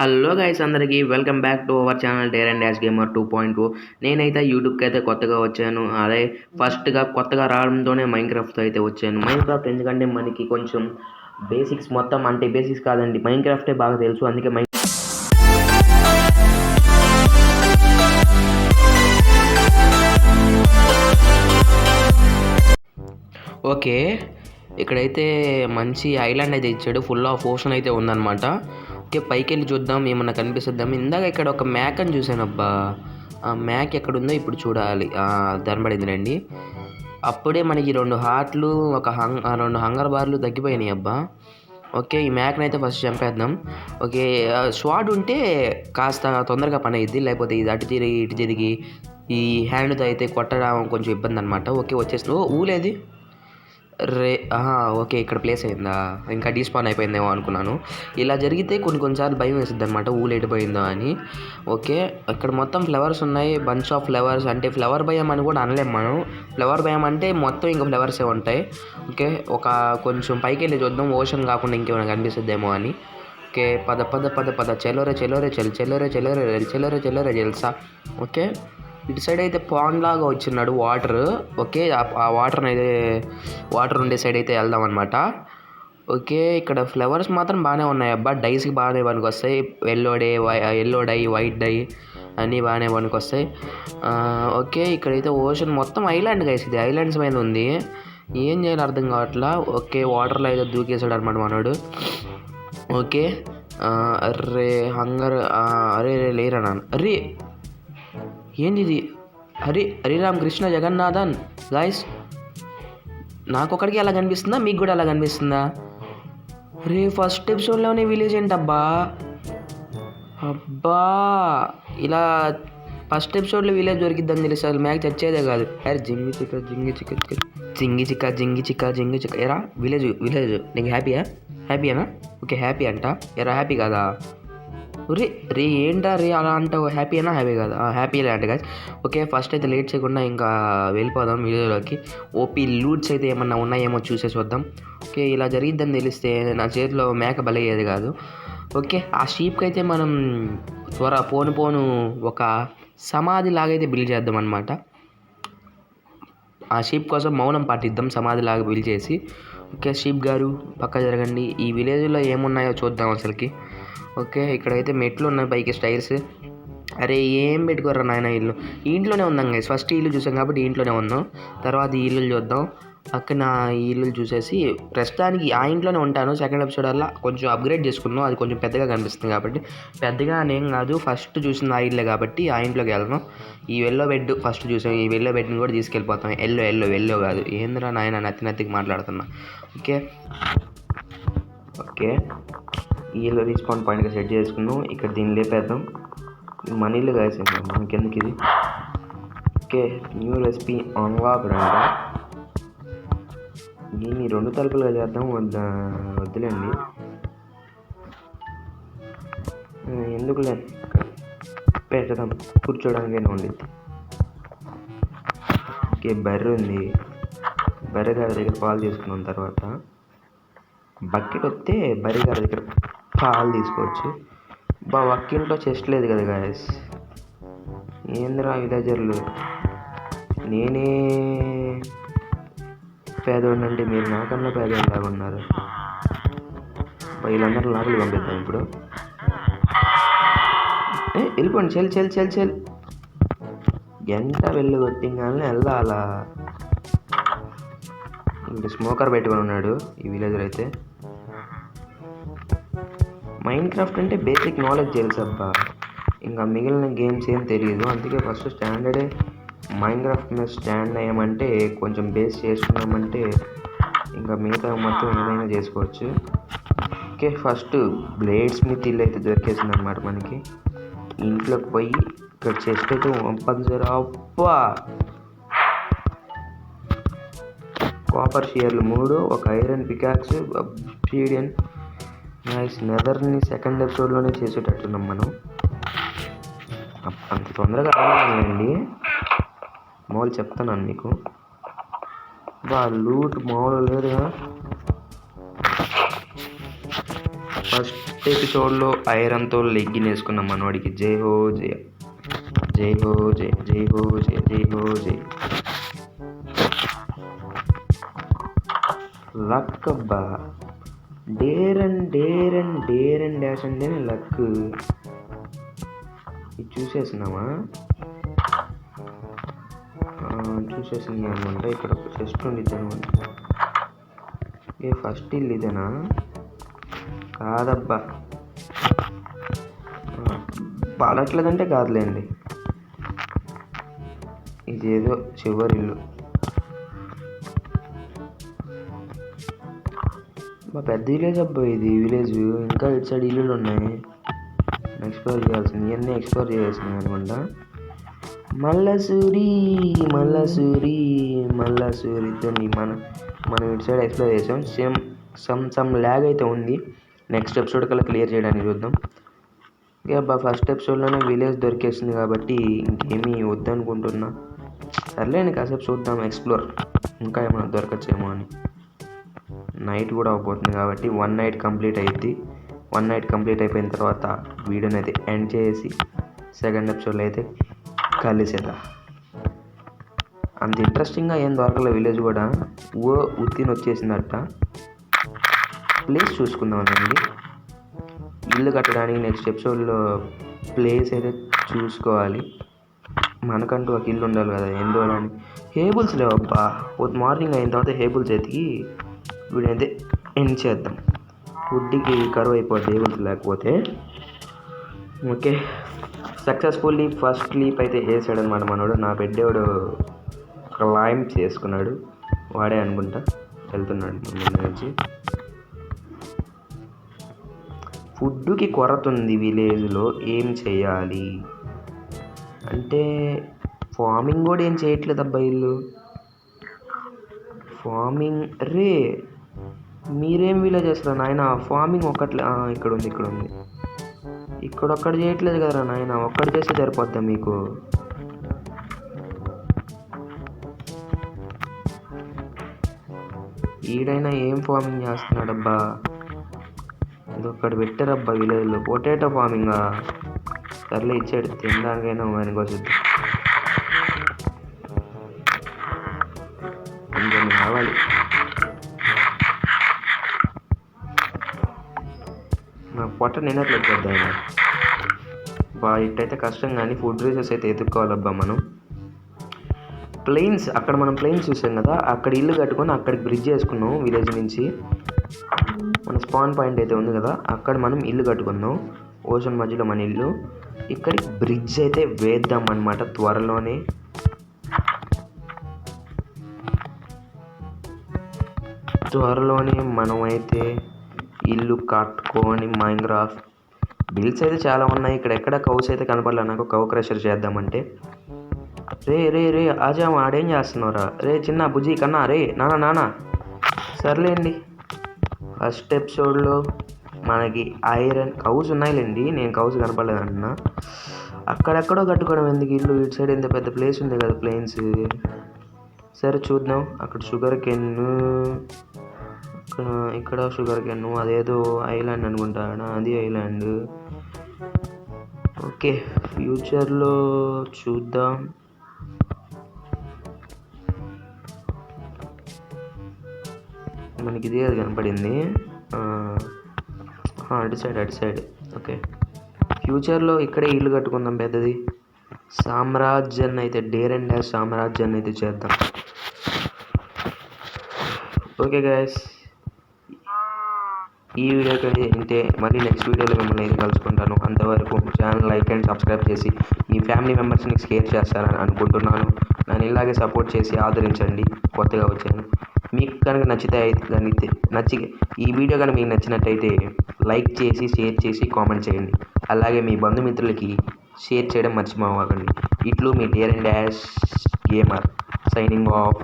Hello guys అందరికీ welcome back to our channel dare and dash gamer 2.0. నేనైతే యూట్యూబ్కి అయితే కొత్తగా వచ్చాను. అదే ఫస్ట్గా కొత్తగా రావడంతోనే మైన్క్రాఫ్ట్తో అయితే వచ్చాను. మైన్క్రాఫ్ట్ ఎందుకంటే మనకి కొంచెం బేసిక్స్ మొత్తం అంటే బేసిక్స్ కాదండి, మైన్క్రాఫ్టే బాగా తెలుసు. అందుకే ఓకే, ఇక్కడైతే మంచి ఐలాండ్ అయితే ఇచ్చాడు. ఫుల్ ఆఫ్ ఓషన్ అయితే ఉందన్నమాట. ఓకే, పైకి వెళ్ళి చూద్దాం ఏమన్నా కనిపిస్తుందాం. ఇందాక ఇక్కడ ఒక మ్యాక్ అని చూశాను. అబ్బా, ఆ మ్యాక్ ఎక్కడుందో ఇప్పుడు చూడాలి. ధనపడింది రండి. అప్పుడే మనకి 2 హార్ట్లు, 2 హంగర్ బార్లు తగ్గిపోయినాయి. అబ్బా, ఓకే, ఈ మ్యాక్ని అయితే ఫస్ట్ చంపేద్దాం. ఓకే, స్వాడ్ ఉంటే కాస్త తొందరగా పని అయ్యిద్ది, లేకపోతే ఇది అటు తిరిగి ఇటు తిరిగి ఈ హ్యాండ్తో అయితే కొట్టడం కొంచెం ఇబ్బంది అనమాట. ఓకే, వచ్చేసి ఊలేది ఓకే, ఇక్కడ ప్లేస్ అయిందా? ఇంకా డీస్పాన్ అయిపోయిందేమో అనుకున్నాను. ఇలా జరిగితే కొన్నిసార్లు భయం వేస్తుంది అనమాట, ఊలేడిపోయిందో అని. ఓకే, ఇక్కడ మొత్తం ఫ్లవర్స్ ఉన్నాయి, బంచ్ ఆఫ్ ఫ్లవర్స్. అంటే ఫ్లవర్ భయం అని కూడా అనలేము మనం. ఫ్లవర్ భయం అంటే మొత్తం ఇంకా ఫ్లవర్సే ఉంటాయి. ఓకే, కొంచెం పైకి వెళ్ళి చూద్దాం, ఓషన్ కాకుండా ఇంకేమైనా కనిపిస్తుందేమో అని. ఓకే, పద పద పద పద చెలోరే చెలోరే చెల్ చెలోరే చెలోరే చెలోరే చెలోరే చెల్సా. ఓకే, ఇటు సైడ్ అయితే పాండ్ లాగా వచ్చినాడు వాటర్. ఓకే, ఆ వాటర్ ఉండే సైడ్ అయితే వెళ్దాం అనమాట. ఓకే, ఇక్కడ ఫ్లవర్స్ మాత్రం బాగానే ఉన్నాయి. అబ్బా, డైస్కి బాగానే పనికి వస్తాయి. ఎల్లో డై, వైట్ డై అన్నీ బాగానే పనికి వస్తాయి. ఓకే, ఇక్కడైతే ఓషన్ మొత్తం ఐలాండ్ గైస్, ఇది ఐలాండ్స్ మీద ఉంది. ఏం చేయాలి అర్థం కావట్లా. ఓకే, వాటర్లో అయితే దూకేసాడు అనమాట మనోడు. ఓకే, అరే హంగర్, అరే లేరా నాన్న, అరే ఏంది ఇది? హరిరామ్ కృష్ణ జగన్నాథన్ గాయస్, నాకొక్కడికి అలా కనిపిస్తుందా? మీకు కూడా అలా కనిపిస్తుందా? ఫస్ట్ ఎపిసోడ్లోనే విలేజ్ ఏంటబ్బా? అబ్బా, ఇలా ఫస్ట్ ఎపిసోడ్లో విలేజ్ దొరికిద్దని తెలిసి అసలు మ్యాక్ చచ్చేదే కాదు. అరే జింగి చిక్క జింగి చిక్క జింగి చిక్క జింగి చిక్క జింగి చిక్క. ఎరా విలేజ్ నీకు హ్యాపీయేనా? ఓకే, హ్యాపీ అంట. ఎరా హ్యాపీ కాదా? ఏంటా అలా అంటావు? హ్యాపీ కాదు? హ్యాపీలే అంటే గాయస్. ఓకే, ఫస్ట్ అయితే లేట్ చేయకుండా ఇంకా వెళ్ళిపోదాం వీడియోలోకి. ఓపీ లూట్స్ అయితే ఏమన్నా ఉన్నాయేమో చూసేసి వద్దాం. ఓకే, ఇలా జరిగిద్దని తెలిస్తే నా చేతిలో మేక బలయ్యేది కాదు. ఓకే, ఆ షీప్కి అయితే మనం పోను ఒక సమాధి లాగైతే బిల్డ్ చేద్దాం అనమాట. ఆ షీప్ కోసం మౌనం పాటిద్దాం, సమాధి లాగా బిల్డ్ చేసి. ఓకే, షీప్ గారు పక్క జరగండి. ఈ విలేజ్లో ఏమున్నాయో చూద్దాం అసలుకి. ఓకే, ఇక్కడైతే మెట్లు ఉన్నాయి పైకి, స్టైర్స్. అరే ఏం పెట్టుకోర్రా నాయన, ఇల్లు ఈ ఇంట్లోనే ఉందాం గైస్. ఫస్ట్ ఇల్లు చూసాం కాబట్టి ఇంట్లోనే ఉందాం, తర్వాత ఈ ఇల్లు చూద్దాం. పక్కన ఈ ఇల్లు చూసేసి ప్రస్తుతానికి ఆ ఇంట్లోనే ఉంటాను. సెకండ్ ఎపిసోడ్ వల్ల కొంచెం అప్గ్రేడ్ చేసుకున్నాం, అది కొంచెం పెద్దగా కనిపిస్తుంది కాబట్టి. పెద్దగా అనేం కాదు, ఫస్ట్ చూసింది ఆ ఇల్లే కాబట్టి ఆ ఇంట్లోకి వెళ్దాం. ఈ ఎల్లో బెడ్ ఫస్ట్ చూసాం, ఈ ఎల్లో బెడ్ని కూడా తీసుకెళ్ళిపోతాం. ఎల్లో కాదు, ఏందిరా నాయన నత్తికి మాట్లాడుతున్నా. ఓకే, ఈ ఇల్లు రీస్పాన్ పాయింట్గా సెట్ చేసుకున్నాం. ఇక్కడ దీన్ని లేపేద్దాం. మనీలు కాసేద్దాం, మనకెందుకు ఇది. ఓకే, న్యూ రెసిపీ అన్లాక్ అంట. దీన్ని 2 తలుపులుగా చేద్దాం. వద్దులేండి, ఎందుకులే, పెట్టదాం, కూర్చోడానికైనా ఉండిద్ది. ఓకే, బర్రె ఉంది. బర్రె గారి దగ్గర పాలు తీసుకున్న తర్వాత బకెట్ వస్తే బర్రె గారి దగ్గర పాలు తీసుకోవచ్చు. ఒక్కింట్లో చెస్ట్ లేదు కదా గాయస్. ఏందిరా విలేజర్లు, నేనే పేదోడిని అంటే మీరు నాకన్నా పేదోడు లాగా ఉన్నారు. వీళ్ళందరూ లోపలికి పంపిద్దాం ఇప్పుడు. వెళ్ళిపోండి, చెల్ ఎంత వెళ్ళి కొట్టింగానే వెళ్ళాలా. ఇంకా స్మోకర్ పెట్టుకొని ఉన్నాడు ఈ విలేజర్ అయితే. మైన్క్రాఫ్ట్ అంటే బేసిక్ నాలెడ్జ్ తెలుసు అబ్బా, ఇంకా మిగిలిన గేమ్స్ ఏం తెలియదు. అందుకే ఫస్ట్ స్టాండర్డే మైన్క్రాఫ్ట్ మీద స్టాండ్ అయ్యామంటే, కొంచెం బేస్ చేసుకున్నామంటే ఇంకా మిగతా మొత్తం ఏదైనా చేసుకోవచ్చు. ఓకే, ఫస్ట్ బ్లేడ్ స్మిత్ ఇల్లు అయితే దొరికేసింది అనమాట మనకి. ఇంట్లోకి పోయి ఇక్కడ చెస్ట్ అయితే పంపదు. అబ్బా, కాపర్ షియర్లు 3, ఒక ఐరన్ పికాక్స్, obsidian. నెదర్ని సెకండ్ ఎపిసోడ్లోనే చేసేటట్టున్నాం మనం. అంత తొందరగా రాలేదండి, మామూలు చెప్తున్నాను మీకు. లూట్ మామూలు లేదుగా. ఫస్ట్ ఫస్ట్ ఎపిసోడ్లో ఐరన్తో లెగ్గిన్ వేసుకున్నాం మనవాడికి. జై హో జై, జై హో జై, జై హో జై, జై హో జై. లక్ అబ్బా, డేర్ అండ్ డాష్ అంటేనే లక్. ఇది చూసేసినామా? చూసేసింది అనమాట. ఇక్కడ ఒక చెస్ట్ ఉండిద్ది అనమాట. ఫస్ట్ ఇల్లు ఇదేనా? కాదబ్బా, పడట్లేదంటే కాదులేండి, ఇదేదో చివరి ఇల్లు. మా పెద్ద విలేజ్ అబ్బా ఇది. విలేజ్ ఇంకా ఇటు సైడ్ ఇల్లులు ఉన్నాయి ఎక్స్ప్లోర్ చేయాల్సింది. ఇవన్నీ ఎక్స్ప్లోర్ చేయాల్సింది అనమాట. మల్లసూరి దాన్ని మనం ఇటు సైడ్ ఎక్స్ప్లోర్ చేసాం. సమ్ ల్యాగ్ అయితే ఉంది. నెక్స్ట్ ఎపిసోడ్ కల్లా క్లియర్ చేయడానికి చూద్దాం. ఇక అబ్బా ఫస్ట్ ఎపిసోడ్లోనే విలేజ్ దొరికేసింది కాబట్టి ఇంకేమీ వద్దనుకుంటున్నా. సర్లేండి, కాసేపు చూద్దాం ఎక్స్ప్లోర్, ఇంకా ఏమైనా దొరకచ్చేమో అని. నైట్ కూడా అవబోతుంది కాబట్టి 1 నైట్ కంప్లీట్ అయ్యిద్ది. 1 నైట్ కంప్లీట్ అయిపోయిన తర్వాత వీడియోని అయితే ఎండ్ చేసి సెకండ్ ఎపిసోడ్లో అయితే కలిసేదా. అంత ఇంట్రెస్టింగ్గా ఏం దొరకలే విలేజ్ కూడా. ఉత్తిని వచ్చేసిందట. ప్లేస్ చూసుకుందామండి. ఇల్లు కట్టడానికి నెక్స్ట్ ఎపిసోడ్లో ప్లేస్ అయితే చూసుకోవాలి. మనకంటూ ఒక ఇల్లు ఉండాలి కదా ఎండోడానికి. హేబుల్స్ లేవు అబ్బా. మార్నింగ్ అయిన తర్వాత హేబుల్స్ ఎతికి వీడైతే ఎండ్ చేద్దాం. ఫుడ్కి కరువు అయిపోద్ది హేబుల్స్ లేకపోతే. ఓకే, సక్సెస్ఫుల్లీ ఫస్ట్ లీప్ అయితే వేసాడు అనమాట మనోడు. నా పెద్దోడు క్లైంబ్ చేసుకున్నాడు, వాడే అనుకుంటా. వెళ్తున్నాడు ముందు నుంచి. ఫుడ్కి కొరత ఉంది విలేజ్లో. ఏం చేయాలి అంటే ఫార్మింగ్ కూడా ఏం చేయట్లేదు అబ్బా ఇల్లు. ఫార్మింగ్ రే, మీరేం విలేజ్ చేస్తారా నాయన? ఫార్మింగ్ ఒక్కట్లే. ఇక్కడ ఉంది. ఇక్కడ ఒక్కటి చేయట్లేదు కదరా నాయన. ఒక్కటి చేస్తే సరిపోద్దా మీకు? ఈడైనా ఏం ఫార్మింగ్ చేస్తున్నాడబ్బా? ఇదొక్కటి పెట్టారబ్బా విలేజ్లో. పొటాటో ఫార్మింగా? సర్లే ఇచ్చాడు, తినడానికైనా ఆయనకు వస్తుంది. కొంచెం కావాలి. నా పొట్ట నిన్నట్లేదు పెద్ద ఆయన. ఇట్టయితే కష్టం, కానీ ఫుడ్ రీసెస్ అయితే ఎత్తుక్కోవాలబ్బా మనం. ప్లెయిన్స్, అక్కడ మనం ప్లెయిన్స్ చూసాం కదా, అక్కడ ఇల్లు కట్టుకొని అక్కడికి బ్రిడ్జ్ వేసుకున్నాం. విలేజ్ నుంచి మన స్పాన్ పాయింట్ అయితే ఉంది కదా, అక్కడ మనం ఇల్లు కట్టుకుందాం. ఓషన్ మధ్యలో మన ఇల్లు. ఇక్కడికి బ్రిడ్జ్ అయితే వేద్దాం అన్నమాట త్వరలోనే. మనమైతే ఇల్లు కట్టుకొని మైన్క్రాఫ్ట్ బిల్డ్స్ అయితే చాలా ఉన్నాయి. ఇక్కడ ఎక్కడ కౌస్ అయితే కనపడలే నాకు. కౌ క్రషర్ చేద్దామంటే రే ఆజా, ఆడేం చేస్తున్నారా? రే చిన్న బుజ్జి కన్నా, రే నానా. సర్లేండి, ఫస్ట్ ఎపిసోడ్లో మనకి ఐరన్ కౌస్ ఉన్నాయిలేండి. నేను కౌస్ కనపడలేదు అంటున్నా. అక్కడెక్కడో కట్టుకోవడం ఎందుకు ఇల్లు? ఇటు సైడ్ ఎంత పెద్ద ప్లేస్ ఉంది కదా ప్లేన్స్. సరే చూద్దాం. అక్కడ షుగర్ కెన్ను, ఇక్కడ షుగర్ కెన్ను, అదేదో ఐలాండ్ అనుకుంటాడా, అది ఐలాండ్. ఓకే, ఫ్యూచర్లో చూద్దాం. మనకి ఇదే అది కనపడింది, అటు సైడ్. ఓకే, ఫ్యూచర్లో ఇక్కడే ఇల్లు కట్టుకుందాం పెద్దది. సామ్రాజ్యాన్ని అయితే, డేర్ అండ్ డాష్ సామ్రాజ్యాన్ని అయితే చేద్దాం. ఓకే గైస్, ఈ వీడియోకి ఇంతే. మళ్ళీ నెక్స్ట్ వీడియోలో మిమ్మల్ని అయితే కలుసుకుంటాను. అంతవరకు ఛానల్ లైక్ అండ్ సబ్స్క్రైబ్ చేసి మీ ఫ్యామిలీ మెంబర్స్ని షేర్ చేస్తారని అనుకుంటున్నాను. నన్ను ఇలాగే సపోర్ట్ చేసి ఆదరించండి. కొత్తగా వచ్చాను. మీకు కనుక ఈ వీడియో కనుక మీకు నచ్చినట్టయితే లైక్ చేసి, షేర్ చేసి, కామెంట్ చేయండి. అలాగే మీ బంధుమిత్రులకి షేర్ చేయడం మర్చిపోకండి. ఇట్లు మీ dare and dash gamer signing of.